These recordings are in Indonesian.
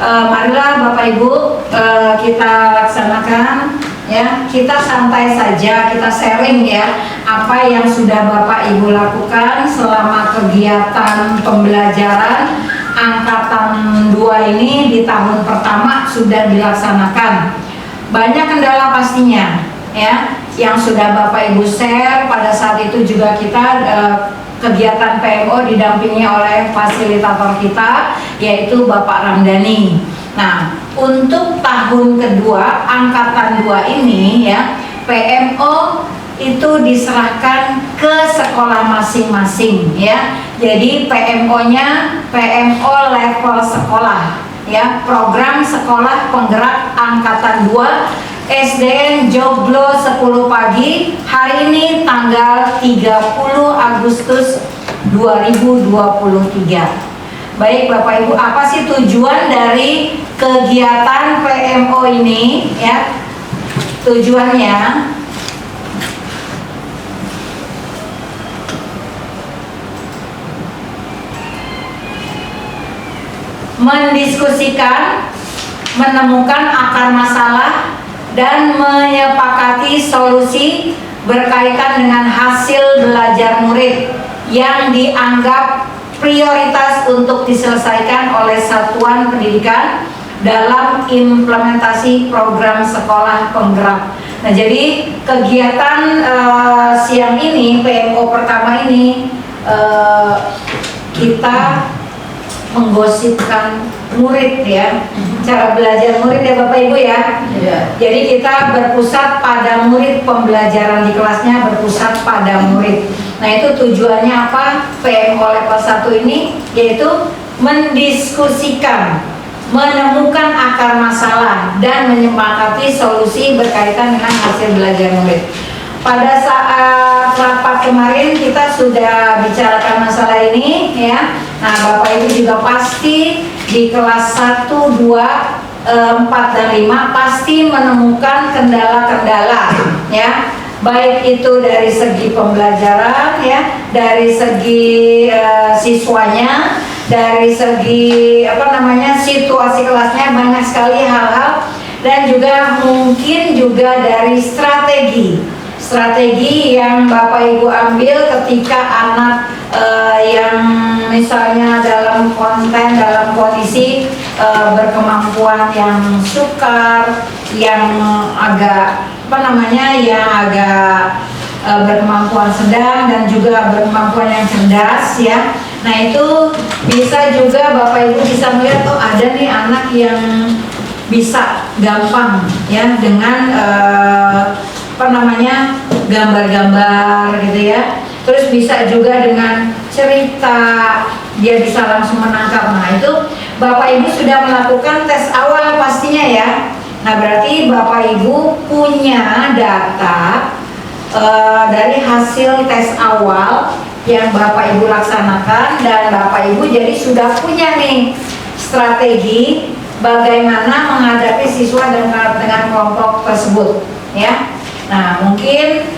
marilah Bapak Ibu kita laksanakan ya, kita santai saja, kita sharing ya apa yang sudah Bapak Ibu lakukan selama kegiatan pembelajaran angkatan 2 ini di tahun pertama sudah dilaksanakan. Banyak kendala pastinya ya yang sudah Bapak Ibu share. Pada saat itu juga kita kegiatan PMO didampingi oleh fasilitator kita yaitu Bapak Ramdhani. Nah, untuk tahun kedua angkatan 2 ini ya, PMO itu diserahkan ke sekolah masing-masing ya. Jadi PMO-nya PMO level sekolah ya, program sekolah penggerak angkatan 2 SDN Joglo 10 pagi hari ini tanggal 30 Agustus 2023. Baik Bapak Ibu, apa sih tujuan dari kegiatan PMO ini ya? Tujuannya mendiskusikan, menemukan akar masalah dan menyepakati solusi berkaitan dengan hasil belajar murid yang dianggap prioritas untuk diselesaikan oleh satuan pendidikan dalam implementasi program sekolah penggerak. Nah, jadi kegiatan siang ini PMO pertama ini kita menggosipkan murid ya, cara belajar murid ya Bapak Ibu ya. Jadi kita berpusat pada murid, pembelajaran di kelasnya berpusat pada murid. Nah, itu tujuannya apa? PMO level 1 ini yaitu mendiskusikan, menemukan akar masalah dan menyepakati solusi berkaitan dengan hasil belajar murid. Pada saat rapat kemarin kita sudah bicarakan masalah ini ya. Nah, Bapak Ibu juga pasti di kelas 1, 2, 4 dan 5 pasti menemukan kendala-kendala ya. Baik itu dari segi pembelajaran ya, dari segi siswanya, dari segi situasi kelasnya, banyak sekali hal-hal, dan juga mungkin juga dari strategi yang Bapak Ibu ambil ketika anak yang misalnya dalam kondisi berkemampuan yang sukar, yang agak berkemampuan sedang dan juga berkemampuan yang cerdas ya. Nah, itu bisa juga Bapak Ibu bisa melihat ada nih anak yang bisa gampang ya dengan gambar-gambar gitu ya. Terus bisa juga dengan cerita dia bisa langsung menangkap. Nah, itu Bapak Ibu sudah melakukan tes awal pastinya ya. Nah, berarti Bapak Ibu punya data dari hasil tes awal yang Bapak Ibu laksanakan, dan Bapak Ibu jadi sudah punya nih strategi bagaimana menghadapi siswa dengan kelompok tersebut ya. Nah, mungkin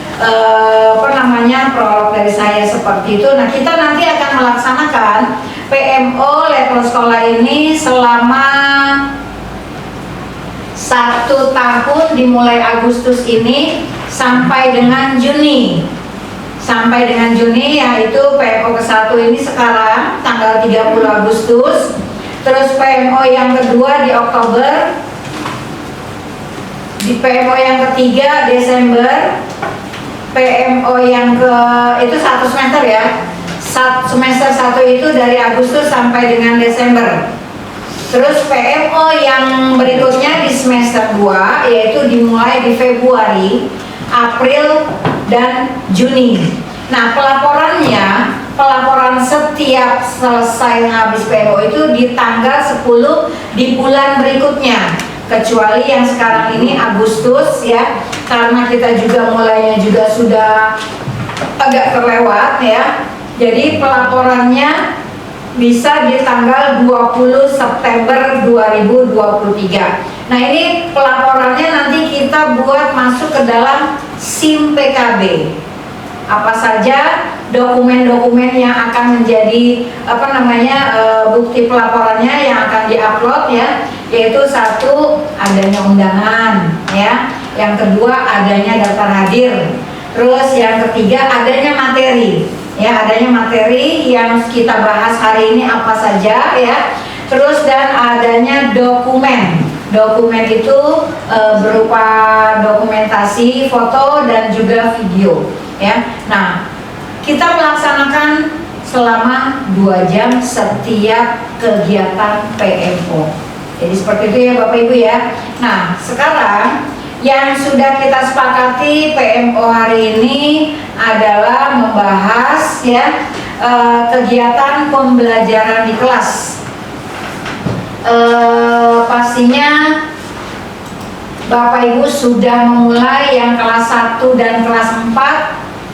prolog dari saya seperti itu. Nah, kita nanti akan melaksanakan PMO level sekolah ini selama 1 tahun dimulai Agustus ini sampai dengan Juni. Yaitu PMO ke-1 ini sekarang tanggal 30 Agustus. Terus PMO yang kedua di Oktober. Di PMO yang ketiga Desember. PMO yang itu 1 semester ya. Semester 1 itu dari Agustus sampai dengan Desember. Terus PMO yang berikutnya di semester 2 yaitu dimulai di Februari, April, dan Juni. Nah, pelaporan setiap selesai habis PMO itu di tanggal 10 di bulan berikutnya. Kecuali yang sekarang ini Agustus ya, karena kita juga mulainya juga sudah agak terlewat ya. Jadi pelaporannya bisa di tanggal 20 September 2023. Nah, ini pelaporannya nanti kita buat masuk ke dalam SIM PKB. Apa saja dokumen-dokumen yang akan menjadi bukti pelaporannya yang akan diupload ya, yaitu satu, adanya undangan ya, yang kedua adanya daftar hadir, terus yang ketiga adanya materi ya, adanya materi yang kita bahas hari ini apa saja ya, terus dan adanya dokumen. Dokumen itu berupa dokumentasi, foto dan juga video ya. Nah, kita melaksanakan selama 2 jam setiap kegiatan PMO. Jadi seperti itu ya Bapak Ibu ya. Nah, sekarang yang sudah kita sepakati PMO hari ini adalah membahas ya kegiatan pembelajaran di kelas. Pastinya Bapak Ibu sudah memulai yang kelas 1 dan kelas 4.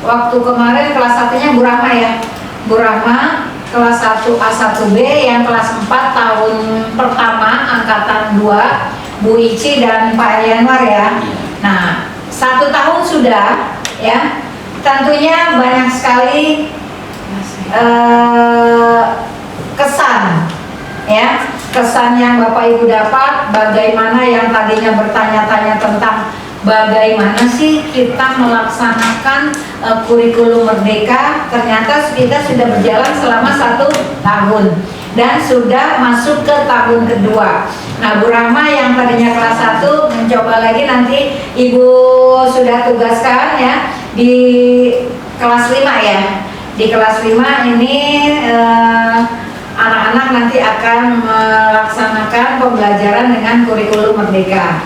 Waktu kemarin kelas 1-nya Bu Rahma ya, Bu Rahma kelas 1 A1B, yang kelas 4 tahun pertama angkatan 2 Bu Ici dan Pak Yanwar ya. Nah, 1 tahun sudah ya, tentunya banyak sekali kesan ya, kesan yang Bapak Ibu dapat, bagaimana yang tadinya bertanya-tanya tentang bagaimana sih kita melaksanakan kurikulum merdeka, ternyata kita sudah berjalan selama 1 tahun dan sudah masuk ke tahun kedua. Nah, Bu Rahma yang tadinya kelas 1 mencoba lagi, nanti Ibu sudah tugaskan ya di kelas 5 ya. Di kelas 5 ini anak-anak nanti akan melaksanakan pembelajaran dengan kurikulum merdeka,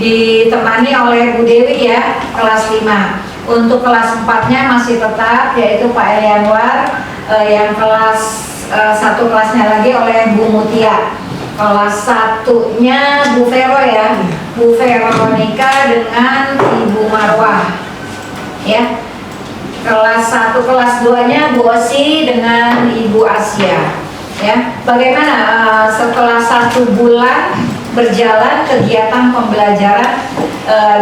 ditemani oleh Bu Dewi ya, kelas 5. Untuk kelas 4-nya masih tetap yaitu Pak Elianwar, yang kelas 1 kelasnya lagi oleh Bu Mutia. Kelas 1-nya Bu Vero ya, Bu Veronica dengan Ibu Marwah ya. Kelas 1 kelas 2-nya Bu Osi dengan Ibu Asia ya. Bagaimana setelah 1 bulan berjalan kegiatan pembelajaran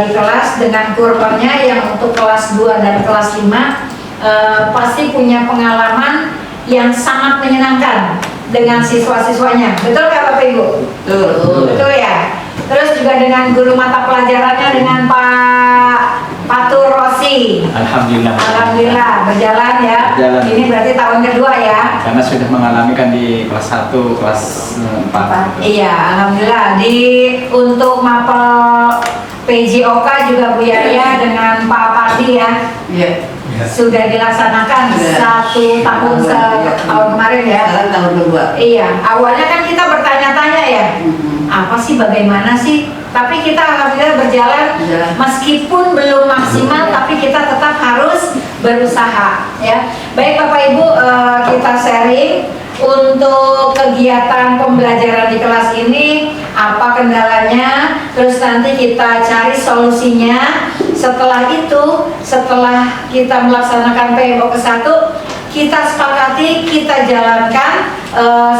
di kelas dengan kurbannya yang untuk kelas 2 dan kelas 5 pasti punya pengalaman yang sangat menyenangkan dengan siswa-siswanya. Betul nggak Bapak Ibu? Betul ya. Terus juga dengan guru mata pelajarannya dengan Pak Patur Rosi. Alhamdulillah berjalan ya. Berjalan. Ini berarti tahun kedua ya. Karena sudah mengalami kan di kelas 1, kelas 4. Iya, alhamdulillah. Untuk mapel PJOK juga Bu Yaya dengan Pak Pardi ya. Iya. Sudah dilaksanakan 1 tahun tahun kemarin ya. Tahun kedua. Iya, awalnya kan kita bertanya-tanya ya. Apa sih, bagaimana sih? Tapi kita alhamdulillah berjalan meskipun belum maksimal, tapi kita tetap harus berusaha ya. Baik Bapak Ibu, kita sharing untuk kegiatan pembelajaran di kelas ini apa kendalanya, terus nanti kita cari solusinya. Setelah itu, setelah kita melaksanakan PMO ke-1, kita sepakati, kita jalankan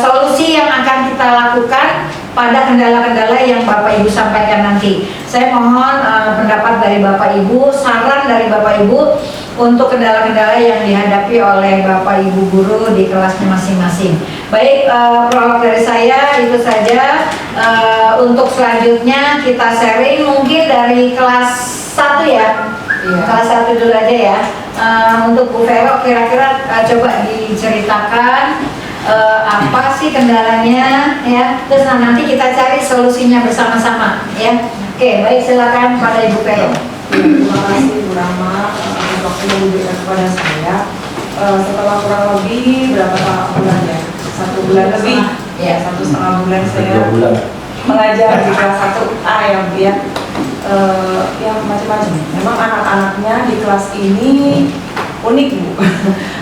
solusi yang akan kita lakukan pada kendala-kendala yang Bapak Ibu sampaikan nanti. Saya mohon pendapat dari Bapak Ibu, saran dari Bapak Ibu untuk kendala-kendala yang dihadapi oleh Bapak Ibu guru di kelasnya masing-masing. Baik, prolog dari saya itu saja. Untuk selanjutnya kita sharing mungkin dari kelas 1 ya. Kelas 1 dulu aja ya. Untuk Bu Vero kira-kira coba diceritakan apa sih kendalanya ya, terus nanti kita cari solusinya bersama-sama ya. Oke, baik, silakan pada Ibu Vero. Terima kasih Bu Rama atas waktu yang diberikan kepada saya. Setelah kurang lebih berapa bulan ya? 1 bulan lebih ya, 1,5 bulan saya mengajar di kelas 1A ya Bu ya. Yang macam-macam. Memang anak-anaknya di kelas ini unik Bu.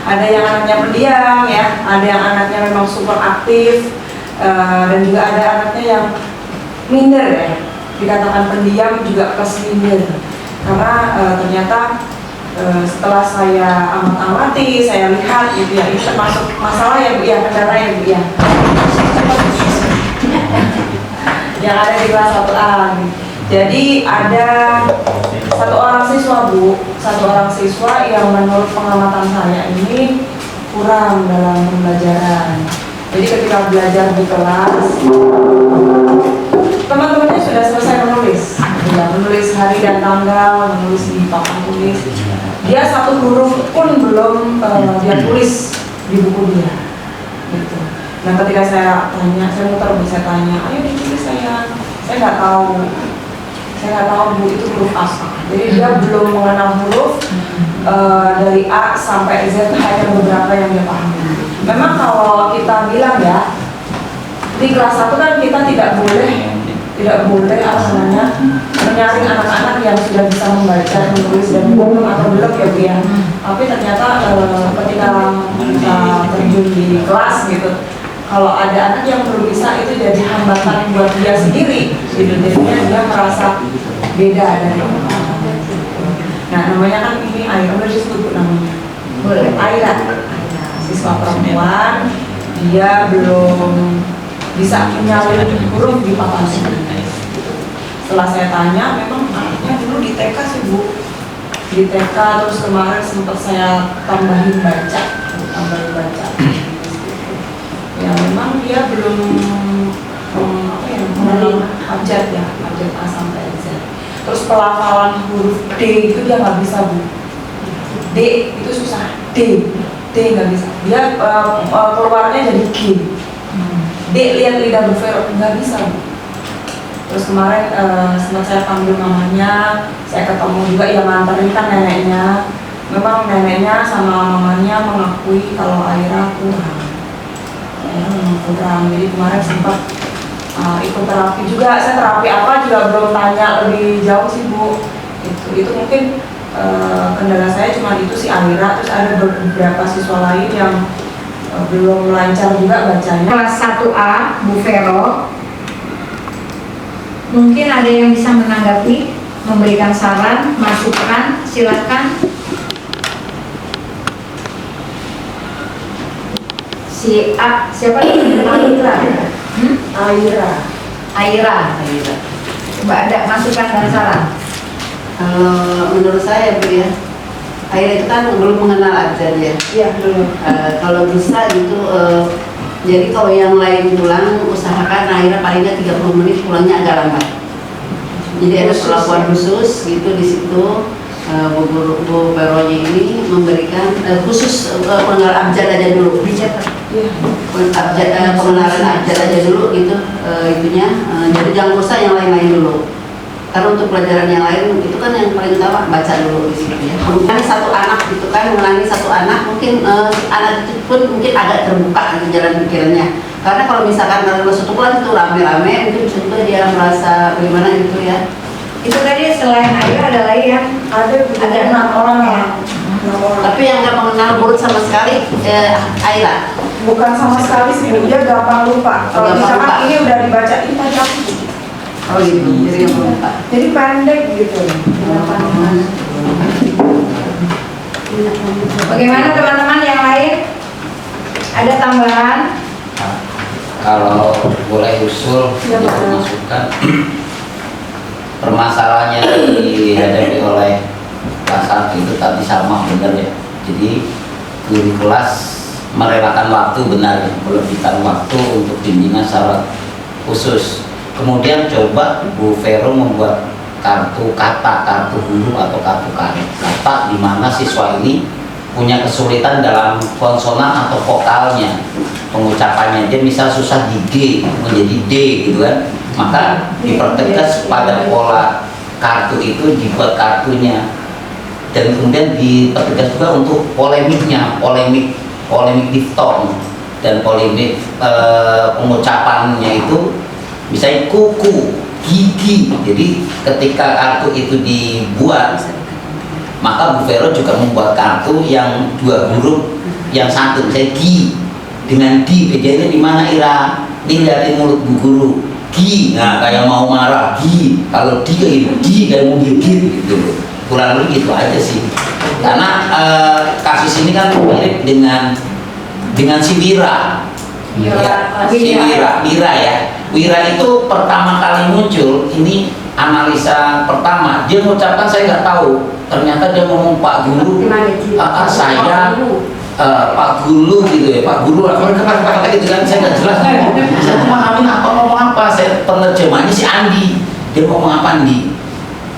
Ada yang anaknya pendiam ya, ada yang anaknya memang super aktif, dan juga ada anaknya yang minder ya. Dikatakan pendiam juga plus minder. Karena ternyata setelah saya amati, saya lihat gitu ya, ini termasuk masalah ya Bu ya, kendala ya Bu ya. Yang ada di kelas 1A. Jadi ada 1 orang siswa Bu satu orang siswa yang menurut pengamatan saya ini kurang dalam pembelajaran. Jadi ketika belajar di kelas, teman-temannya sudah selesai menulis, menulis hari dan tanggal, menulis di papan tulis. Dia satu huruf pun belum dia tulis di buku dia. Gitu. Nah ketika saya tanya, saya muter, saya tanya, ayo ditulis saya nggak tahu. Saya nggak tahu Bu itu huruf apa. Jadi dia belum mengenal huruf dari A sampai Z, hanya beberapa yang dia pahami. Memang kalau kita bilang ya, di kelas 1 kan kita tidak boleh apa namanya menyaring anak-anak yang sudah bisa membaca, menulis dan belum atau belum ya Bu ya. Tapi ternyata ketika kita terjun di kelas gitu, kalau ada anak yang belum bisa itu jadi hambatan buat dia sendiri gitu. Jadinya dia merasa beda dari orang. Nah namanya kan ini Aira, udah disebut namanya Aira, siswa perempuan, dia belum bisa menyalin huruf di papan tulis. Setelah saya tanya, memang anaknya dulu di TK sih Bu, di TK, terus kemarin sempat saya tambahin baca. Ya memang dia belum abjad A sampai Z. Terus pelafalan huruf D itu dia nggak bisa Bu. D itu susah, D nggak bisa. Dia keluarnya jadi G. D lihat lidah Bu Vero nggak bisa Bu. Terus kemarin sempat saya panggil mamanya, saya ketemu juga yang nganterin kan neneknya. Memang neneknya sama mamanya mengakui kalau Aira kurang. Jadi kemarin sempat ikut terapi juga. Saya terapi apa juga belum tanya lebih jauh sih Bu. Itu mungkin kendala saya cuma itu si Aira. Terus ada beberapa siswa lain yang belum lancar juga bacanya. Kelas 1A Bu Vero, mungkin ada yang bisa menanggapi, memberikan saran, masukan, silakan. Si A, siapa nih? Aira. Coba ada masukan dan saran. Kalau menurut saya Bu ya, Aira itu kan belum mengenal abjad ya. Iya belum. Kalau bisa gitu, jadi kalau yang lain pulang, usahakan Aira paling nggak 30 menit pulangnya agak lambat. Jadi ada perlakuan khusus gitu di situ. Bu Veronya ini memberikan khusus pengenalan abjad aja dulu. Pengenalan abjad aja dulu gitu, itunya. Jadi jangan usah yang lain-lain dulu. Karena untuk pelajaran yang lain itu kan yang paling utama baca dulu di situ ya. Mengenai satu anak gitu kan, mengenai satu anak mungkin anak itu pun mungkin agak terbuka gitu jalan pikirannya. Karena kalau misalkan dalam satu kelas itu rame-rame, mungkin bisa juga dia merasa bagaimana gitu ya. Itu tadi selain Aira ada lagi ya? Ada 6 orang ya. Tapi yang nggak mengenal huruf sama sekali Aira. Bukan sama sekali sih Bu, dia gampang lupa. Kalau Gampang misalkan lupa. ini udah dibaca, ini baca aku. Oh gitu, jadi yang lupa. Jadi pendek gitu. Bagaimana teman-teman yang lain? Ada tambahan? Kalau boleh usul Ya, untuk Pak. masukan, permasalahannya yang dihadapi oleh kelas 1 itu tadi sama benar ya. Jadi guru kelas merelakan waktu benar ya, melebihkan waktu untuk bimbingan secara khusus. Kemudian coba Bu Vero membuat kartu kata, kartu huruf atau kartu kata di mana siswa ini punya kesulitan dalam konsonan atau vokalnya, pengucapannya. Dia misal susah di G menjadi D gitu kan, maka dipertegas pada pola kartu itu, dibuat kartunya, dan kemudian dipertegas juga untuk polemiknya, polemik diftong dan polemik pengucapannya itu, misalnya kuku, gigi. Jadi ketika kartu itu dibuat, maka Bu Vero juga membuat kartu yang 2 huruf yang satu, misalnya gi dengan di, bedanya di mana Ira? Ini lihatin mulut Bu Guru, gi, nah kayak mau marah, gi. Kalau di kayak di kayak mau gigit gitu. Kurang lebih gitu aja sih. Karena kasus ini kan mirip dengan si Wira. Wira ya. Wira itu pertama kali muncul, ini analisa pertama, dia mengucapkan saya nggak tahu. ternyata dia ngomong Pak Guru, saya Pak Guru gitu ya, Pak Guru kata gitu kan, saya nggak jelas ngomong. Saya pemahamin apa ngomong apa, saya penerjemahnya si Andi, dia ngomong apa Andi?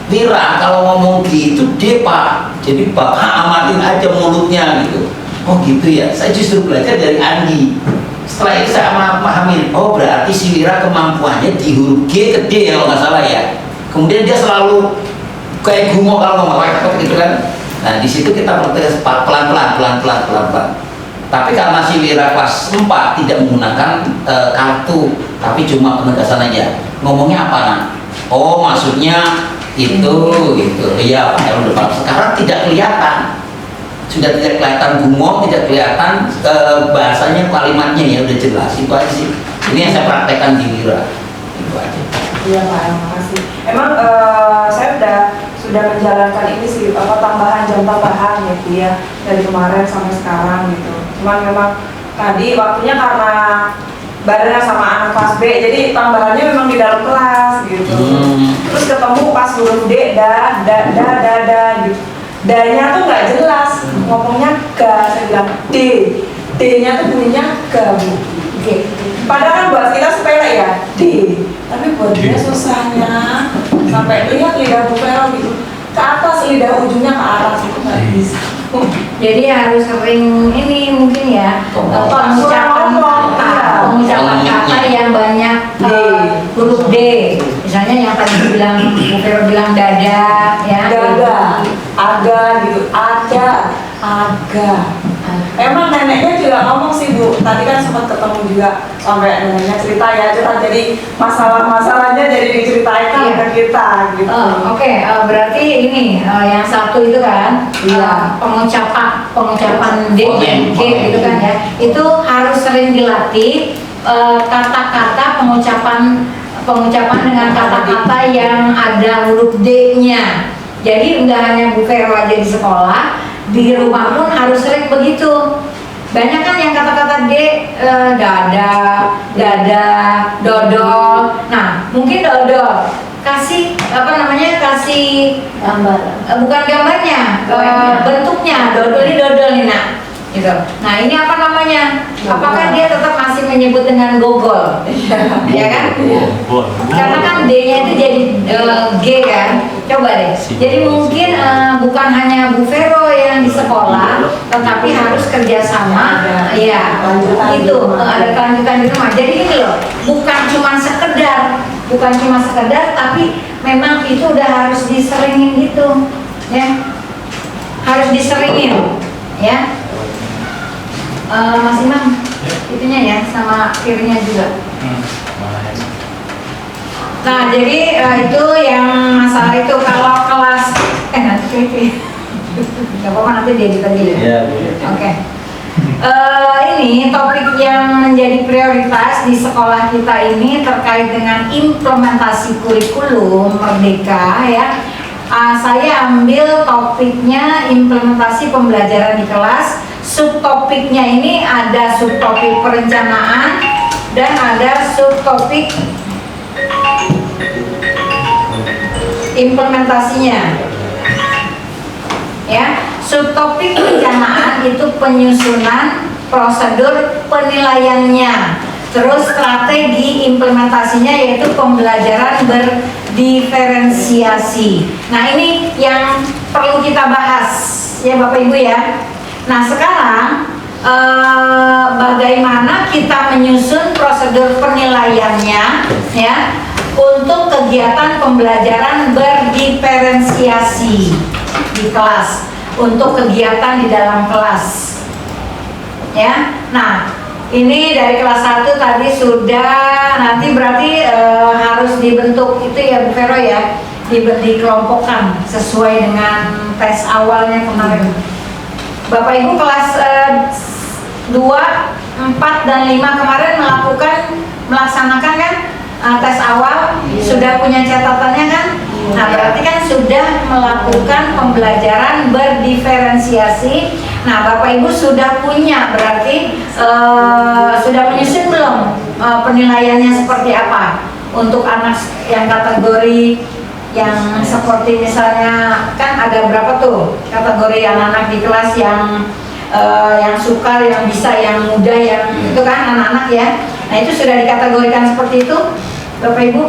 Wira kalau ngomong gitu dia Pak, jadi Bapak amatin aja mulutnya gitu. Oh gitu ya, saya justru belajar dari Andi. Setelah itu saya memahami, oh berarti si Wira kemampuannya di huruf G ke D kalau nggak salah ya. Kemudian dia selalu kayak gumo kalau ngomong kata gitu kan. Nah di situ kita praktek pelan-pelan. Tapi karena si Wira kelas 4 tidak menggunakan kartu, tapi cuma penegasan aja. Ngomongnya apa nak? Oh maksudnya itu gitu. Iya Pak Heru depan. Sekarang tidak kelihatan. Sudah tidak kelihatan gumo, tidak kelihatan bahasanya, kalimatnya ya udah jelas. Itu aja sih. Ini yang saya praktekkan di Wira. Itu aja. Iya Pak, makasih. Emang saya sudah menjalankan ini sih, tambahan jam tambahan gitu ya dari kemarin sampai sekarang gitu. Cuman memang tadi waktunya karena barengan sama anak kelas B, jadi tambahannya memang di dalam kelas gitu. Terus ketemu pas huruf D, da gitu. D-nya tuh nggak jelas, ngomongnya ga, saya bilang D. D-nya tuh bunyinya ga, Bu. G. Padahal kan buat kita sepele ya, D. Tapi buat dia susahnya sampai lihat lidah Bu Vero gitu ke atas, lidah ujungnya ke atas itu nggak bisa. Jadi harus sering ini mungkin ya pengucapan kata yang banyak huruf D. Misalnya yang tadi bilang Bu Vero bilang dada ya. Dada, aga gitu, ada, aga. Emang neneknya juga ngomong sih Bu, tadi kan sempat ketemu juga sampai neneknya cerita ya, jadi masalah-masalahnya jadi diceritakan ke kita gitu. Oke, berarti ini yang satu itu kan pengucapan D, G gitu kan ya, itu harus sering dilatih kata-kata pengucapan dengan kata-kata yang ada huruf D-nya. Jadi nggak hanya Bu Vero aja di sekolah, di rumah pun harus sering begitu. Banyak kan yang kata-kata D, dada, dodol. Nah, mungkin dodol kasih kasih gambar, bukan gambarnya, bentuknya. Dodol nih nak. Gitu. Nah ini apa namanya? Apakah dia tetap masih menyebut dengan gogol? Ya kan? Karena kan D-nya itu jadi G kan? Coba deh. Jadi mungkin bukan hanya Bu Vero yang di sekolah, tetapi harus kerjasama. Ya, itu ada kelanjutan di rumah. Jadi ini loh, bukan cuma sekedar, tapi memang itu udah harus diseringin gitu, ya. Harus diseringin, ya. Mas Imam, itunya ya, sama kirinya juga. Nah, jadi itu yang masalah itu kalau kelas nanti nggak apa-apa nanti dia ditanya. Oke. Ini topik yang menjadi prioritas di sekolah kita ini terkait dengan implementasi kurikulum Merdeka ya. Saya ambil topiknya implementasi pembelajaran di kelas. Subtopiknya ini ada subtopik perencanaan dan ada subtopik implementasinya. Ya, subtopik perencanaan itu penyusunan prosedur penilaiannya. Terus strategi implementasinya yaitu pembelajaran berdiferensiasi. Nah, ini yang perlu kita bahas ya Bapak Ibu ya. Nah sekarang bagaimana kita menyusun prosedur penilaiannya ya untuk kegiatan pembelajaran berdiferensiasi di kelas, untuk kegiatan di dalam kelas ya. Nah ini dari kelas 1 tadi sudah, nanti berarti harus dibentuk itu ya Bu Vero ya, dikelompokkan sesuai dengan tes awalnya kemarin. Bapak Ibu kelas 2, 4, dan 5 kemarin melaksanakan kan tes awal, sudah punya catatannya kan? Nah berarti kan sudah melakukan pembelajaran berdiferensiasi. Nah Bapak Ibu sudah punya berarti sudah menyusun belum penilaiannya seperti apa untuk anak yang kategori yang seperti misalnya kan ada berapa tuh kategori anak-anak di kelas yang suka, yang bisa, yang muda, yang itu kan anak-anak ya. Nah itu sudah dikategorikan seperti itu, Bapak Ibu.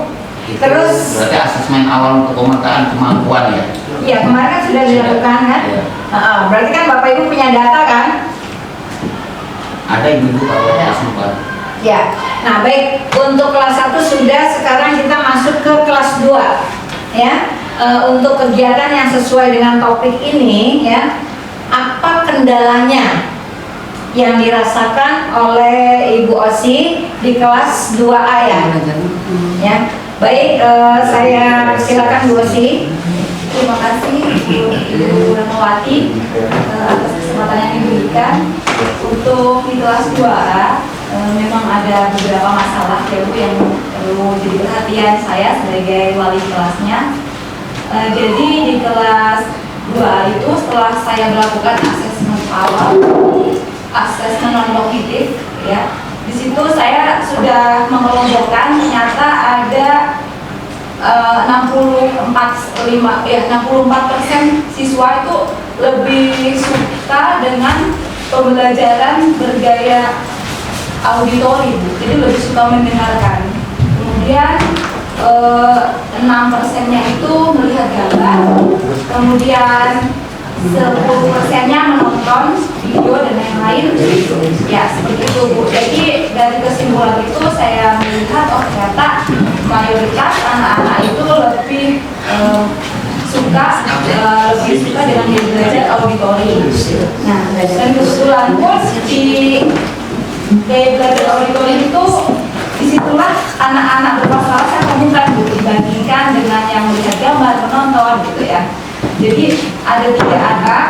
Itu Terus berarti asesmen awal untuk pemetaan kemampuan ya? ya kemarin kan sudah dilakukan kan? Iya. Berarti kan Bapak Ibu punya data kan? Ada ibu kalau sempat. Ya. Nah baik, untuk kelas 1 sudah, sekarang kita masuk ke kelas 2 ya. Untuk kegiatan yang sesuai dengan topik ini ya, apa kendalanya yang dirasakan oleh Ibu Osi di kelas 2A ya? Baik, saya silakan Bu Osi. Terima kasih Ibu Rahmawati atas kesempatan yang diberikan. Untuk di kelas 2A memang ada beberapa masalah ya Bu yang perlu jadi perhatian saya sebagai wali kelasnya. Jadi di kelas 2A itu setelah saya melakukan asesmen awal, asesmen non kognitif ya, di situ saya sudah mengelompokkan ternyata ada 64% siswa itu lebih suka dengan pembelajaran bergaya auditori, Bu. Jadi lebih suka mendengarkan. Kemudian 6%-nya itu melihat gambar, kemudian 10%-nya menonton video dan lain-lain. Ya, seperti itu Bu. Jadi dari kesimpulan itu saya melihat ternyata mayoritas anak-anak itu lebih suka dengan belajar auditori. Nah, dan kebetulan pun di gaya belajar auditori itu disitulah anak-anak bermasalah saya temukan Bu, dibandingkan dengan yang melihat gambar, menonton gitu ya. Jadi ada 3 anak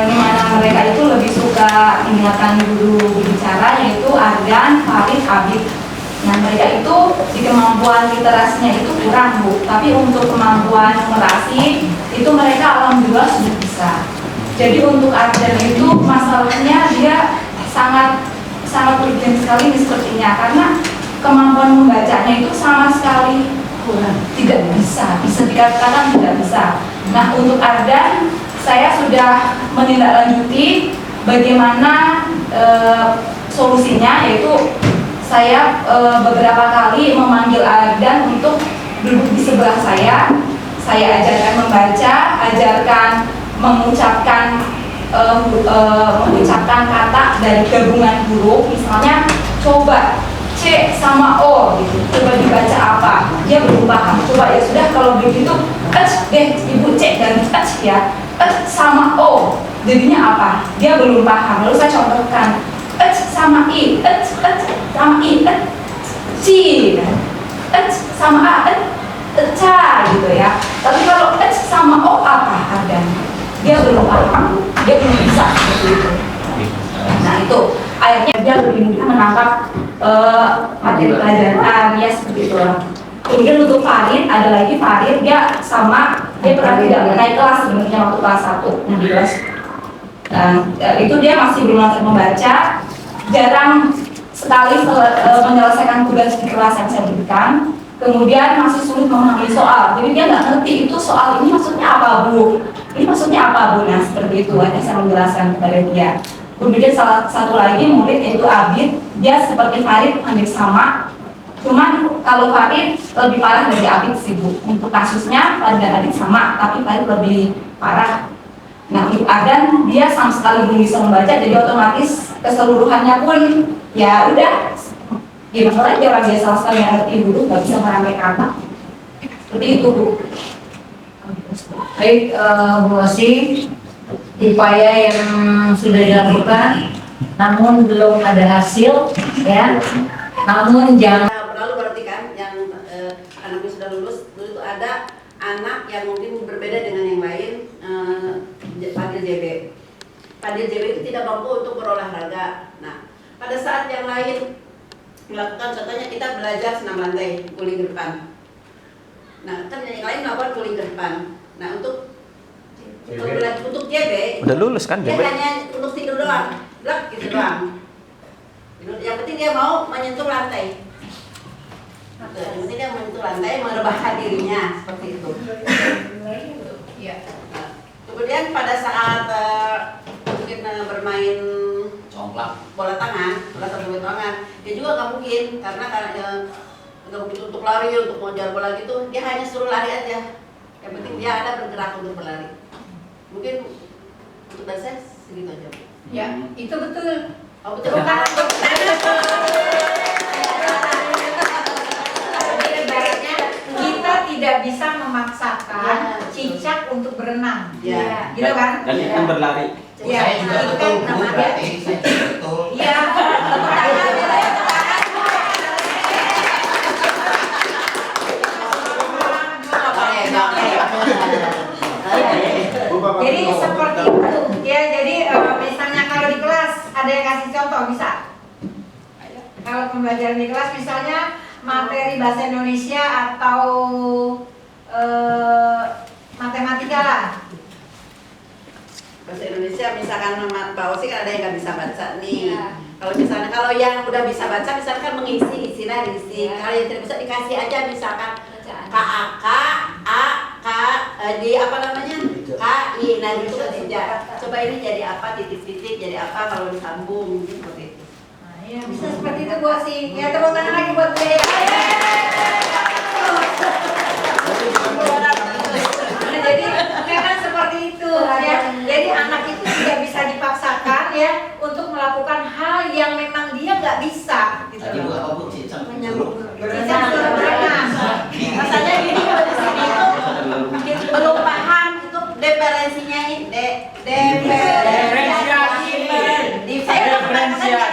di mana mereka itu lebih suka mendengarkan guru berbicara, yaitu Ardan, Farid, Abid. Nah mereka itu di kemampuan literasinya itu kurang Bu, tapi untuk kemampuan numerasi itu mereka alhamdulillah sudah bisa. Jadi untuk Ardan itu masalahnya dia sangat urgen sekali nih sepertinya, karena kemampuan membacanya itu sama sekali kurang, tidak bisa dikatakan tidak bisa. Nah untuk Ardan saya sudah menindaklanjuti bagaimana solusinya, yaitu saya beberapa kali memanggil Ardan untuk duduk di sebelah saya ajarkan membaca, ajarkan mengucapkan kata dari gabungan huruf, misalnya coba C sama O gitu, coba dibaca apa, dia belum paham. Coba ya sudah kalau begitu, deh Ibu cek dan ya, sama O jadinya apa, dia belum paham. Lalu saya contohkan sama I, sama I, C, sama A, ca gitu ya. Tapi kalau sama O apa ada, dia belum paham, dia belum bisa seperti itu. Nah itu akhirnya dia lebih mudah menangkap materi pelajaran ya seperti itu. Kemudian untuk Farid, ada lagi Farid, dia pernah tidak naik kelas sebenarnya waktu kelas 1. Nah di kelas itu dia masih belum lancar membaca, jarang sekali menyelesaikan tugas di kelas yang saya berikan. Kemudian masih sulit memahami soal, jadi dia nggak ngerti itu soal ini maksudnya apa Bu, ini maksudnya apa Bu. Nah seperti itu hanya saya menjelaskan kepada dia. Kemudian salah satu lagi murid yaitu Abid, dia seperti Farid hampir sama, cuman kalau Farid lebih parah dari Abid sih Bu. Untuk kasusnya Farid dan Abid sama, tapi Farid lebih parah. Nah untuk Ardan dia sama sekali belum bisa membaca, jadi otomatis keseluruhannya pun ya udah gimana aja, orang biasa sekali yang ngerti huruf nggak bisa merangkai kata. Seperti itu Bu. Baik, Bu Osi, upaya yang sudah dilakukan namun belum ada hasil ya, namun jangan Lalu berarti kan yang anaknya sudah lulus, itu ada anak yang mungkin berbeda dengan yang lain, Fadil JB. Fadil JB itu tidak mampu untuk berolahraga. Nah, pada saat yang lain melakukan, contohnya kita belajar senam lantai, guling ke depan. Nah, kan yang lain melakukan guling ke depan. Nah, untuk JB Udah lulus kan dia JB? hanya untuk tidur doang, blak gitu doang. Yang penting dia mau menyentuh lantai. Yang penting dia menyentuh lantai, merebahkan dirinya seperti itu. Ya. Kemudian pada saat mungkin bermain Congklak. bola tangan, dia juga nggak mungkin karena nggak mungkin untuk lari, untuk mengejar bola gitu. Dia hanya suruh lari aja. Yang penting dia ada bergerak untuk berlari. Mungkin untuk dari saya segitu aja. Ya, itu betul. Oh betul. Ibaratnya kita tidak bisa memaksakan cicak untuk berenang. Ya. Gitu kan? Dan ikan berlari. Ya, Saya juga itu betul, kan Bu, namanya. berarti saya juga betul. Iya. Jadi seperti itu ya. Jadi misalnya kalau di kelas ada yang kasih contoh bisa. Kalau pembelajaran di kelas misalnya materi bahasa Indonesia atau matematika lah. Bahasa Indonesia misalkan Pak Osi kan ada yang nggak bisa baca nih. Iya. Kalau misalnya kalau yang udah bisa baca misalkan mengisi isinya diisi. Iya. Kalau yang tidak bisa dikasih aja misalkan Bacaan. KAK A K di apa namanya KI. Nah itu kan tidak. Coba ini jadi apa titik-titik jadi apa kalau disambung mungkin seperti itu. Nah, ya bisa seperti itu Bu Osi. Ya tepuk tangan lagi buat dia. Nah, jadi memang seperti itu ya. Jadi anak itu tidak bisa dipaksakan ya untuk melakukan hal yang memang dia nggak bisa. Gitu Tadi Bu loh. apa Bu? Cicak Menyambung. Cicak suruh berenang. Rasanya gini kalau di sini itu belum paham itu diferensinya ini Diferensiasi. Diferensiasi.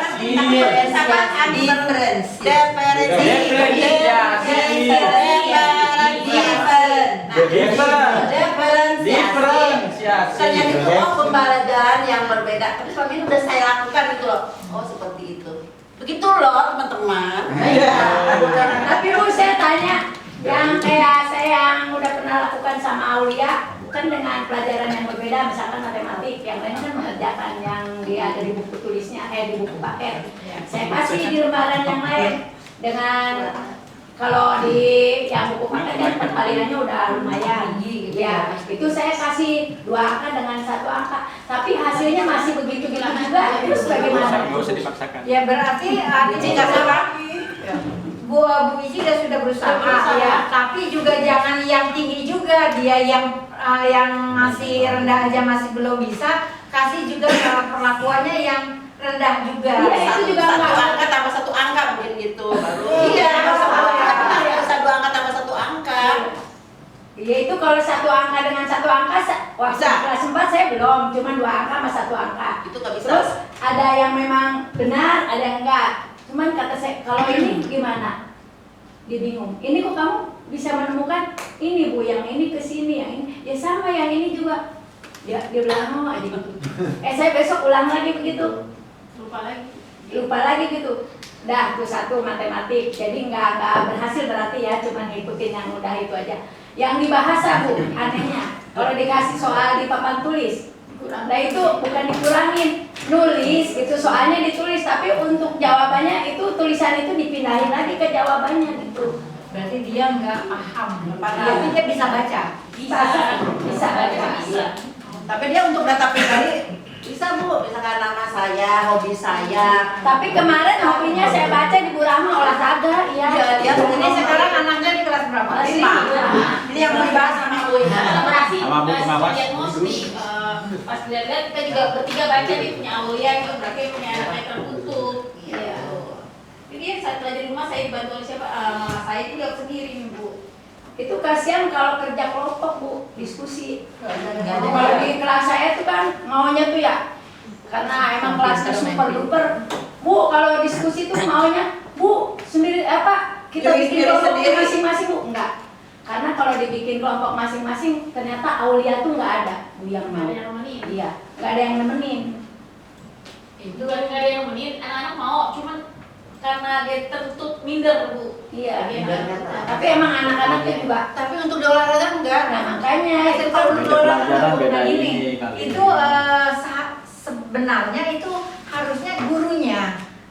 Misalnya itu pembelajaran yang berbeda, tapi selama ini udah saya lakukan gitu loh. Oh seperti itu. Begitu loh teman-teman. Tapi Bu saya tanya, yang kayak saya yang udah pernah lakukan sama Aulia kan dengan pelajaran yang berbeda, misalkan matematik, yang lain kan mengerjakan yang dia ada di buku tulisnya, di buku paket. Saya kasih di lembaran yang lain dengan kalau di yang buku paket kan perkaliannya udah lumayan, ya itu saya kasih 2 angka dengan 1 angka, tapi hasilnya masih begitu juga, terus bagaimana? Nggak usah dipaksakan. Ya berarti artinya sekarang Bu Iji sudah berusaha ya, tapi juga jangan yang tinggi juga, dia yang masih rendah aja masih belum bisa, kasih juga perlakuannya yang rendah juga. Iya, itu juga satu nggak- angka tambah 1 angka mungkin gitu baru. Iya, bisa 2 angka tambah 1 angka. Iya itu kalau 1 angka dengan 1 angka, waktu Bisa. kelas 4 saya belum, cuma 2 angka sama 1 angka. Itu nggak bisa. Terus ada yang memang benar, ada yang enggak. Cuman kata saya, kalau ini gimana? Dia bingung. Ini kok kamu bisa menemukan ini Bu, yang ini ke sini, yang ini. Ya sama yang ini juga. Dia bilang oh aja gitu. Saya besok ulang lagi begitu. Lupa lagi gitu. Dah tuh 1 matematik. Jadi nggak berhasil berarti ya, cuma ngikutin yang udah itu aja. Yang di bahasa Bu, anehnya kalau dikasih soal di papan tulis, nah itu bukan dikurangin, nulis itu soalnya ditulis, tapi untuk jawabannya itu tulisan itu dipindahin lagi ke jawabannya gitu. Berarti dia nggak paham, tapi dia bisa baca. Bisa baca. Bisa. Tapi dia untuk data pribadi bisa Bu, misalkan nama saya, hobi saya. Tapi kemarin hobinya saya baca di Bu Rahma olahraga, ya. Iya, dia Ini sekarang anaknya di kelas berapa? Kelas 5. lima. Ini yang mau dibahas sama Uy. Sama Bu pengawas. Diagnostik, pas lihat-lihat kita juga bertiga baca nih punya Aulia itu berarti punya anaknya tertutup. Iya. Jadi saat belajar di rumah saya dibantu oleh siapa? Mama saya itu jawab sendiri nih Bu. Itu kasihan kalau kerja kelompok Bu, diskusi. Nggak ada. Kalau di kelas saya tuh kan maunya tuh ya, karena emang kelasnya super duper. Bu, kalau diskusi tuh maunya, Bu, sendiri apa? Kita Pilih bikin sendiri kelompok sendiri. masing-masing Bu, enggak. Karena kalau dibikin kelompok masing-masing, ternyata Aulia tuh nggak ada Bu yang Nggak mau. ada yang nemenin. Iya, nggak ada yang nemenin. Itu kan nggak ada yang nemenin, anak-anak mau, cuman karena dia tertutup minder Bu. Iya. Dia minder. nggak- Tapi emang anak-anaknya juga. Tapi untuk di olahraga enggak. Nah makanya itu Kalau kan untuk orang Pelajaran beda nah, ini kali. itu sebenarnya itu harusnya gurunya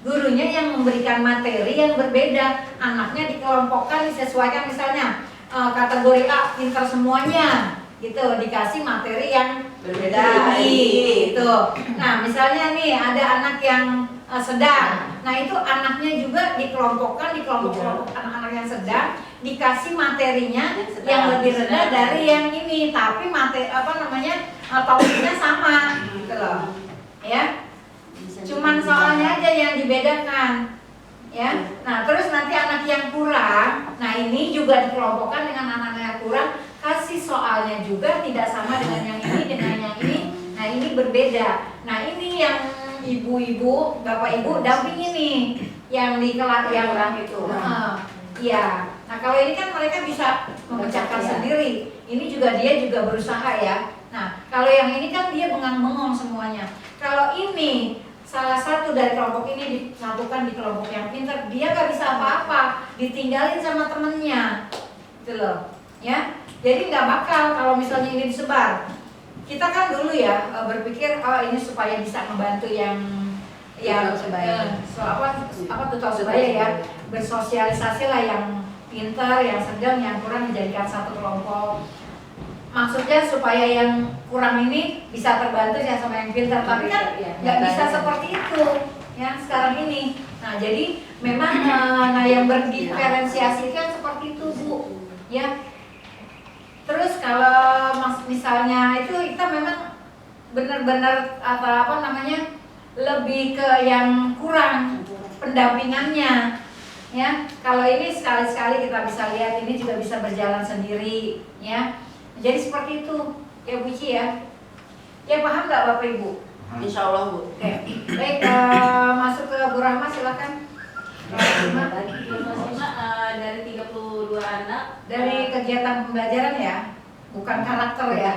gurunya yang memberikan materi yang berbeda. Anaknya dikelompokkan, disesuaikan, misalnya kategori A pintar semuanya gitu, dikasih materi yang Berbeda, gitu. Nah misalnya nih ada anak yang sedang, nah itu anaknya juga dikelompokkan di kelompok-kelompok anak-anak yang sedang, dikasih materinya yang lebih rendah dari yang ini, tapi materi topiknya sama gitu loh ya. Cuman soalnya aja yang dibedakan ya. Nah terus nanti anak yang kurang, nah ini juga dikelompokkan dengan anak yang kurang, kasih soalnya juga tidak sama dengan yang ini, dengan yang ini. Nah ini berbeda. Nah ini yang ibu-ibu, bapak ibu dampingi nih yang di kelas yang kurang itu. Iya. Nah kalau ini kan mereka bisa memecahkan sendiri. Ini juga dia juga berusaha ya. Nah kalau yang ini kan dia bengang-bengong semuanya. Kalau ini salah satu dari kelompok ini disatukan di kelompok yang pintar, dia gak bisa apa-apa, ditinggalin sama temennya, gitu loh, ya. Jadi nggak bakal kalau misalnya ini disebar. Kita kan dulu ya berpikir ini supaya bisa membantu yang tahu sebaya ya, bersosialisasi lah yang pintar, yang sedang, yang kurang dijadikan satu kelompok. Maksudnya supaya yang kurang ini bisa terbantu ya sama yang pintar, tapi kan nggak bisa seperti itu ya sekarang ini. Nah jadi memang yang berdiferensiasi kan seperti itu Bu ya. Terus kalau misalnya itu kita memang benar-benar lebih ke yang kurang pendampingannya ya. Kalau ini sekali-sekali kita bisa lihat, ini juga bisa berjalan sendiri ya. Jadi seperti itu ya Bu Ci ya. Ya paham nggak Bapak Ibu? Insya Allah Bu. Oke. Baik, masuk ke Bu Rahma silakan. Dari 32 anak Dari kegiatan pembelajaran ya, bukan karakter ya.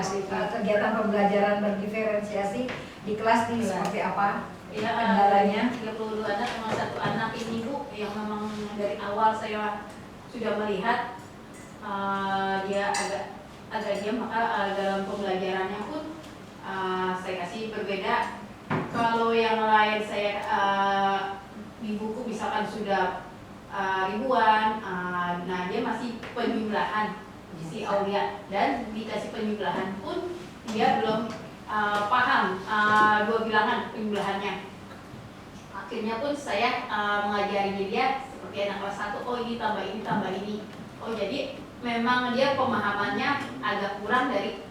Kegiatan pembelajaran berdiferensiasi di kelas di seperti apa? ya, Kendalanya? 32 anak, memang satu anak ini Bu yang memang dari awal saya sudah melihat dia agak diam, maka dalam pembelajarannya pun saya kasih berbeda. Kalau yang lain saya di buku misalkan sudah ribuan, nah dia masih penjumlahan si Aulia, dan dikasih penjumlahan pun dia belum paham 2 bilangan penjumlahannya. Akhirnya pun saya mengajari dia seperti anak kelas 1, oh ini tambah ini tambah ini. Oh jadi memang dia pemahamannya agak kurang dari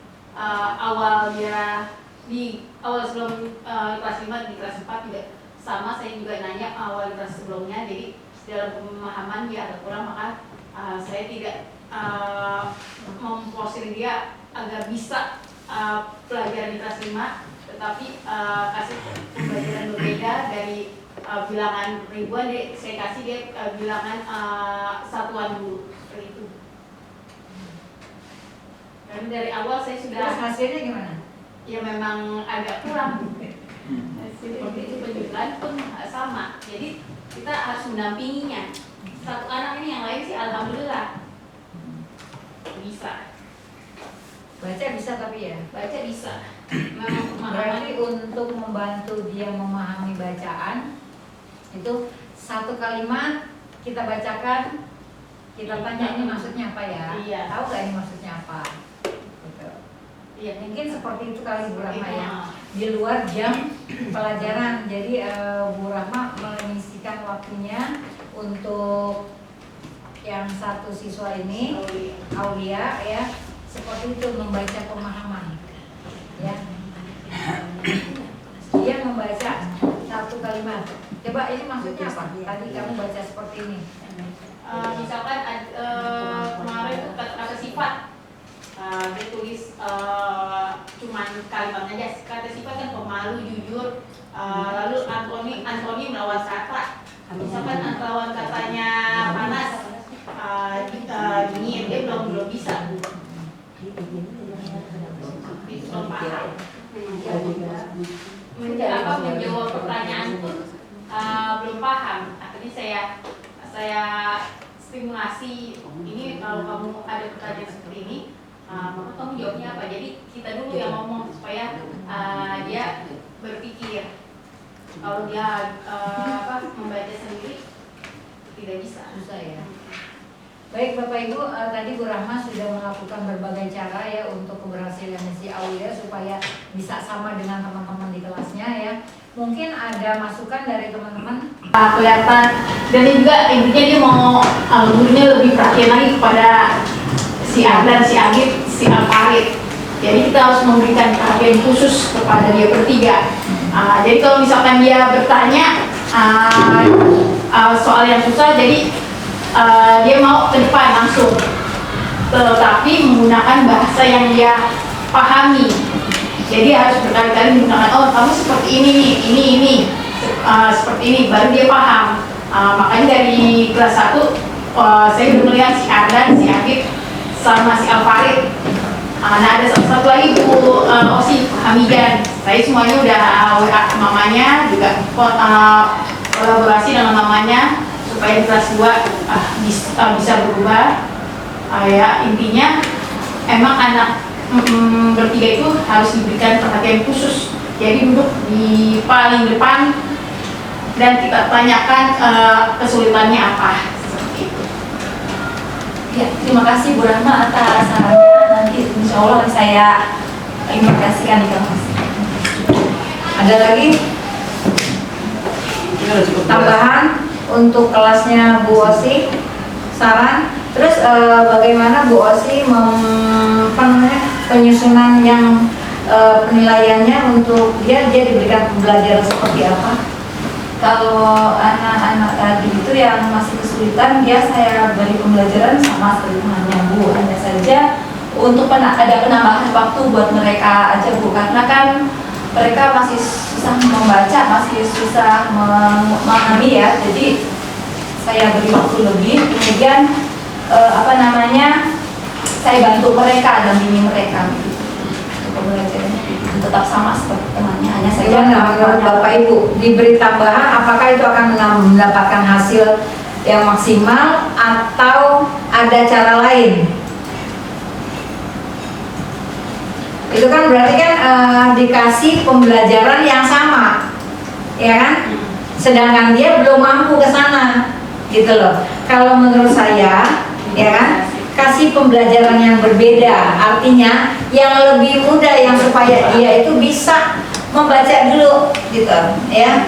awal dia di awal sebelum kelas 5, di kelas 4 juga sama, saya juga nanya awal kelas sebelumnya, jadi dalam pemahaman dia agak kurang, maka saya tidak memforsir dia agar bisa pelajaran di kelas 5, tetapi kasih pembelajaran berbeda dari bilangan ribuan, saya kasih dia bilangan satuan dulu, seperti itu. Dan dari awal saya sudah. Terus hasilnya gimana? Ya memang agak kurang. Seperti itu, penjumlahan pun sama. Jadi kita harus mendampinginya. Satu anak ini, yang lain sih alhamdulillah bisa. Baca bisa tapi ya? Baca bisa. Memang Berarti pemahaman untuk membantu dia memahami bacaan, itu satu kalimat kita bacakan, kita tanya ini maksudnya apa ya? Iya. Tahu nggak ini maksudnya apa? Gitu. Iya, Mungkin seperti itu kali Bu Rahma ya. Iya. Di luar jam pelajaran, jadi Bu Rahma mengisikan waktunya untuk yang satu siswa ini, Aulia ya, seperti itu, membaca pemahaman ya. Dia membaca satu kalimat. Coba ini maksudnya apa? Tadi kamu baca seperti ini. misalkan kemarin itu kata sifat, dia tulis cuman kalimat aja. Kata sifat kan pemalu, jujur, lalu Antoni melawan kata. Misalkan lawan katanya panas, dingin, dia belum bisa. Belum paham. Menjawab pertanyaan pun belum paham. Akhirnya saya stimulasi, ini kalau kamu ada pertanyaan seperti ini, maka kamu jawabnya apa. Jadi kita dulu yang ngomong supaya dia berpikir. Kalau dia membaca sendiri tidak bisa. Susah ya. Baik Bapak Ibu, tadi Bu Rahma sudah melakukan berbagai cara ya untuk keberhasilan si Aulia supaya bisa sama dengan teman-teman di kelasnya ya. Mungkin ada masukan dari teman-teman? Kelihatan dan juga intinya dia mau gurunya lebih perhatian lagi kepada si Ardan, si Agit, si Alfarid. Jadi kita harus memberikan perhatian khusus kepada dia bertiga. Jadi kalau misalkan dia bertanya soal yang susah, jadi dia mau ke depan langsung, tetapi menggunakan bahasa yang dia pahami. Jadi harus berkali-kali menggunakan, oh kamu seperti ini, seperti ini, baru dia paham. Makanya dari kelas 1 saya udah melihat si Ardan, si Agit, sama si Alfarid. Nah ada satu lagi Bu Osi Hamidan. Saya semuanya udah WA mamanya, juga kolaborasi dengan mamanya supaya di kelas 2 bisa berubah. Ya intinya emang anak bertiga itu harus diberikan perhatian khusus. Jadi duduk di paling depan dan kita tanyakan kesulitannya apa, seperti itu. Ya, terima kasih Bu Rahma atas sarannya. Nanti insya Allah saya implementasikan di kelas. Ada lagi tambahan untuk kelasnya Bu Osi? Saran? Terus bagaimana Bu Osi penyusunan yang penilaiannya untuk dia diberikan pembelajaran seperti apa? Kalau anak-anak tadi itu yang masih kesulitan, saya beri pembelajaran sama sebenarnya Bu. Hanya saja untuk ada penambahan waktu buat mereka aja Bu, karena kan mereka masih susah membaca, masih susah memahami ya. Jadi saya beri waktu lebih, kemudian saya bantu mereka, dampingi mereka gitu. Untuk pembelajarannya tetap sama seperti temannya, hanya saja menurut Bapak Ibu diberi tambahan, apakah itu akan mendapatkan hasil yang maksimal atau ada cara lain? Itu kan berarti kan dikasih pembelajaran yang sama, ya kan? Sedangkan dia belum mampu ke sana, gitu loh. Kalau menurut saya, ya kan? Kasih pembelajaran yang berbeda, artinya yang lebih mudah, yang supaya dia itu bisa membaca dulu, gitu, ya.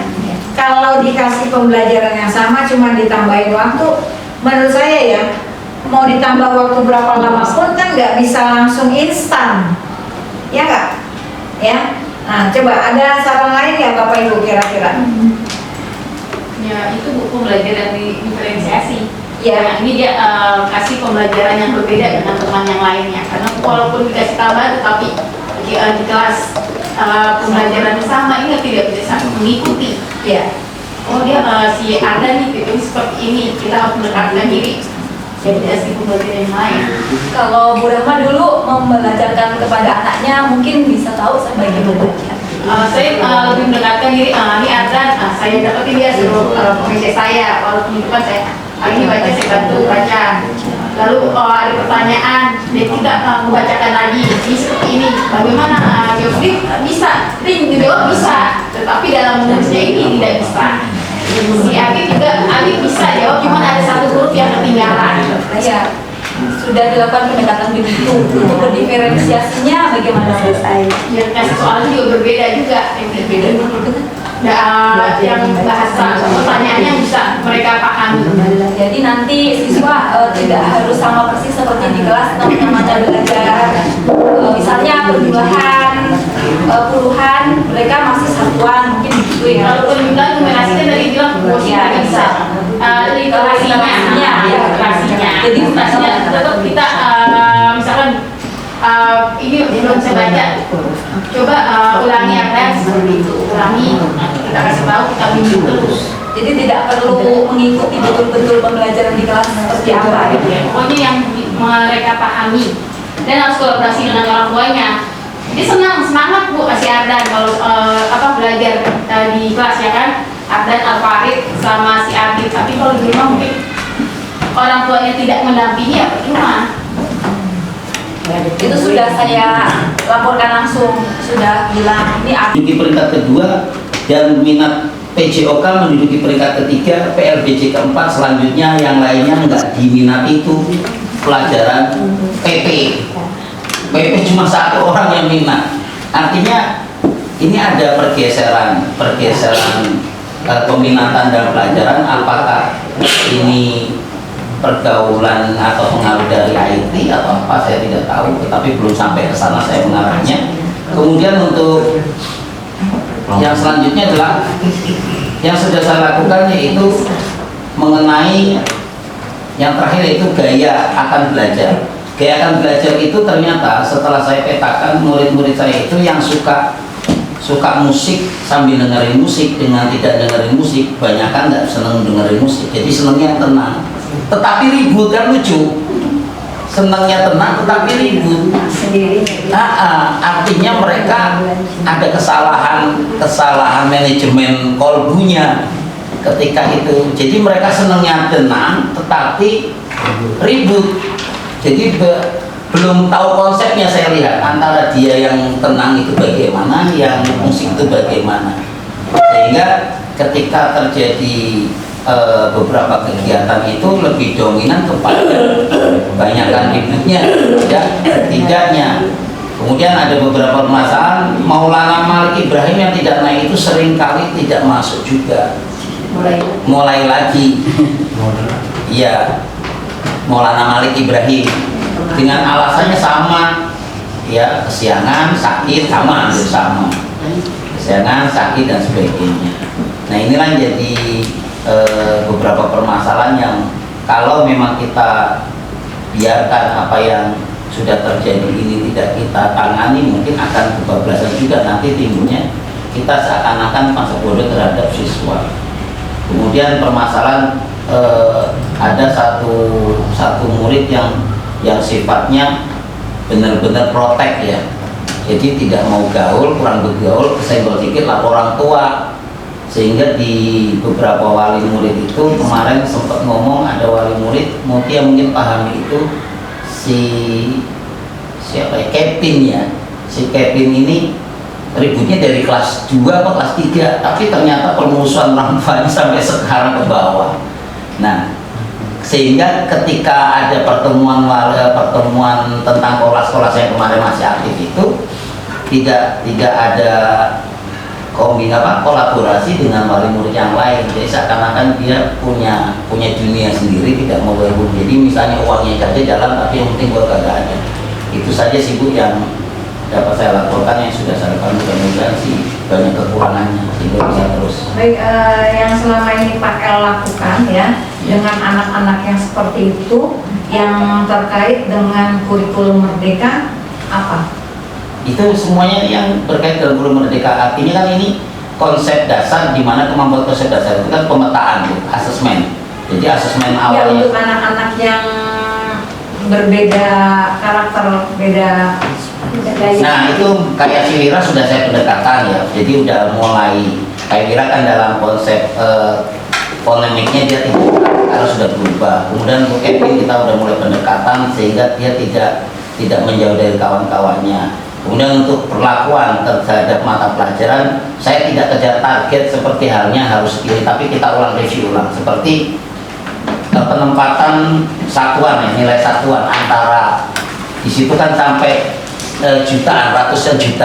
Kalau dikasih pembelajaran yang sama, cuma ditambahin waktu, menurut saya ya, mau ditambah waktu berapa lama pun kan nggak bisa langsung instan, ya nggak? Ya. Nah, coba ada saran lain ya Bapak Ibu kira-kira? Ya itu Bu pembelajaran diferensiasi. Ya, ini dia kasih pembelajaran yang berbeda dengan teman yang lainnya. Karena walaupun dikasih tambah, tetapi di kelas pembelajaran sama ini tidak bisa mengikuti. ya. Oh dia si Ardan nih itu seperti ini, kita harus mendekatkan diri. Jadi kasih pembelajaran yang lain. kalau Bu Rahma dulu membelajarkan kepada anaknya, mungkin bisa tahu sebagai membaca. Saya lebih mendekatkan diri, ini Ardan, saya dapetin dia suruh pengajar saya, walaupun itu kan saya hari ini baca, saya bantu baca. Lalu ada pertanyaan, dia tidak membacakan lagi, ini seperti ini, bagaimana jawab bisa, dijawab bisa, tetapi dalam menulisnya ini tidak bisa. Si Agit juga, Agit bisa jawab, cuma ada satu huruf yang ketinggalan. Ya, sudah dilakukan pendekatan begitu. Untuk berdiferensiasinya bagaimana selesai? Ya kasih soalnya juga berbeda juga, yang berbeda. Yang bahasa pertanyaannya bisa mereka pahami. Jadi nanti siswa tidak harus sama persis seperti di kelas, teman-teman belajar. Misalnya perjumlahan puluhan, mereka masih satuan, mungkin gitu ya. Kalau penjumlahan numerasi kan tadi bilang tidak bisa. Literasinya. Jadi literasinya tetap kita misalkan ini belum saya baca, coba ulangi apa seperti itu, ulangi, kita kasih tahu, kita bimbing terus. Jadi tidak perlu mengikuti betul-betul pembelajaran di kelas seperti apa gitu ya. Pokoknya yang mereka pahami dan harus kolaborasi dengan orang tuanya. Jadi semangat Bu kasih Ardan kalau belajar di kelas ya kan, Ardan, Alfarid sama si Agit. Tapi kalau di rumah mungkin orang tuanya tidak mendampingi ya percuma. Itu sudah saya laporkan langsung, sudah bilang ini Di peringkat kedua dan minat PJOK menduduki peringkat ketiga, PLBJ keempat, selanjutnya yang lainnya nggak diminati itu pelajaran PP. PP cuma satu orang yang minat. Artinya ini ada pergeseran peminatan dalam pelajaran. Apakah ini pergaulan atau pengaruh dari IT atau apa, saya tidak tahu, tetapi belum sampai ke sana saya mengarahnya. Kemudian untuk yang selanjutnya adalah yang sudah saya lakukan, yaitu mengenai yang terakhir, yaitu gaya akan belajar. Gaya akan belajar itu ternyata setelah saya petakan, murid-murid saya itu yang suka musik sambil dengerin musik dengan tidak dengerin musik, banyak kan nggak seneng dengerin musik, jadi senengnya yang tenang tetapi ribut, kan lucu. Senangnya tenang tetapi ribut. Artinya mereka ada kesalahan manajemen kolbunya ketika itu. Jadi mereka senangnya tenang tetapi ribut. Jadi belum tahu konsepnya, saya lihat antara dia yang tenang itu bagaimana, yang musik itu bagaimana. Sehingga ketika terjadi beberapa kegiatan itu lebih dominan kepada kebanyakan ributnya, tidaknya. Kemudian ada beberapa permasalahan. Maulana Malik Ibrahim yang tidak naik itu seringkali tidak masuk juga. Mulai lagi. Iya, Maulana Malik Ibrahim dengan alasannya sama, ya, kesiangan, sakit, sama, kesiangan, sakit dan sebagainya. Nah, inilah jadi beberapa permasalahan yang kalau memang kita biarkan apa yang sudah terjadi ini tidak kita tangani, mungkin akan kebablasan juga nanti timbulnya kita seakan-akan masa bodoh terhadap siswa. Kemudian permasalahan ada satu murid yang sifatnya benar-benar protek, ya, jadi tidak mau gaul, kurang bergaul, kesenggol dikit lapor orang tua. Sehingga di beberapa wali murid itu kemarin sempat ngomong, ada wali murid mungkin pahami itu, siapa ya, Kevin, ya, si Kevin ini ributnya dari kelas 2 atau kelas 3, tapi ternyata permusuhan orang tuanya sampai sekarang ke bawah. Nah, sehingga ketika ada pertemuan tentang kelas-kelas yang kemarin masih aktif itu tidak ada kolaborasi dengan wali murid yang lain. Jadi seakan-akan dia punya dunia sendiri, tidak mau bergabung. Jadi misalnya uangnya saja jalan, tapi yang penting buat kagak ada. Itu saja sih Bu yang dapat saya laporkan, yang sudah saya lakukan. Mudah-mudahan sih banyak kekurangannya sehingga bisa terus. Baik, yang selama ini Pak El lakukan, ya, dengan anak-anak yang seperti itu, yang terkait dengan kurikulum Merdeka apa? Itu semuanya yang berkait dengan kurikulum Merdeka. Artinya kan ini konsep dasar, di mana kemampuan konsep dasar itu kan pemetaan, asesmen. Jadi asesmen awalnya. Ya, untuk anak-anak yang berbeda karakter, beda gaya. Nah, itu kayak si Wira sudah saya pendekatan, ya. Jadi udah mulai, kayak Wira kan dalam konsep polemiknya dia harus sudah berubah. Kemudian untuk Kevin kita udah mulai pendekatan sehingga dia tidak menjauh dari kawan-kawannya. Kemudian untuk perlakuan terhadap mata pelajaran, saya tidak kejar target seperti halnya harus ini, tapi kita review ulang seperti penempatan satuan, ya, nilai satuan antara di situ kan sampai jutaan, ratusan juta.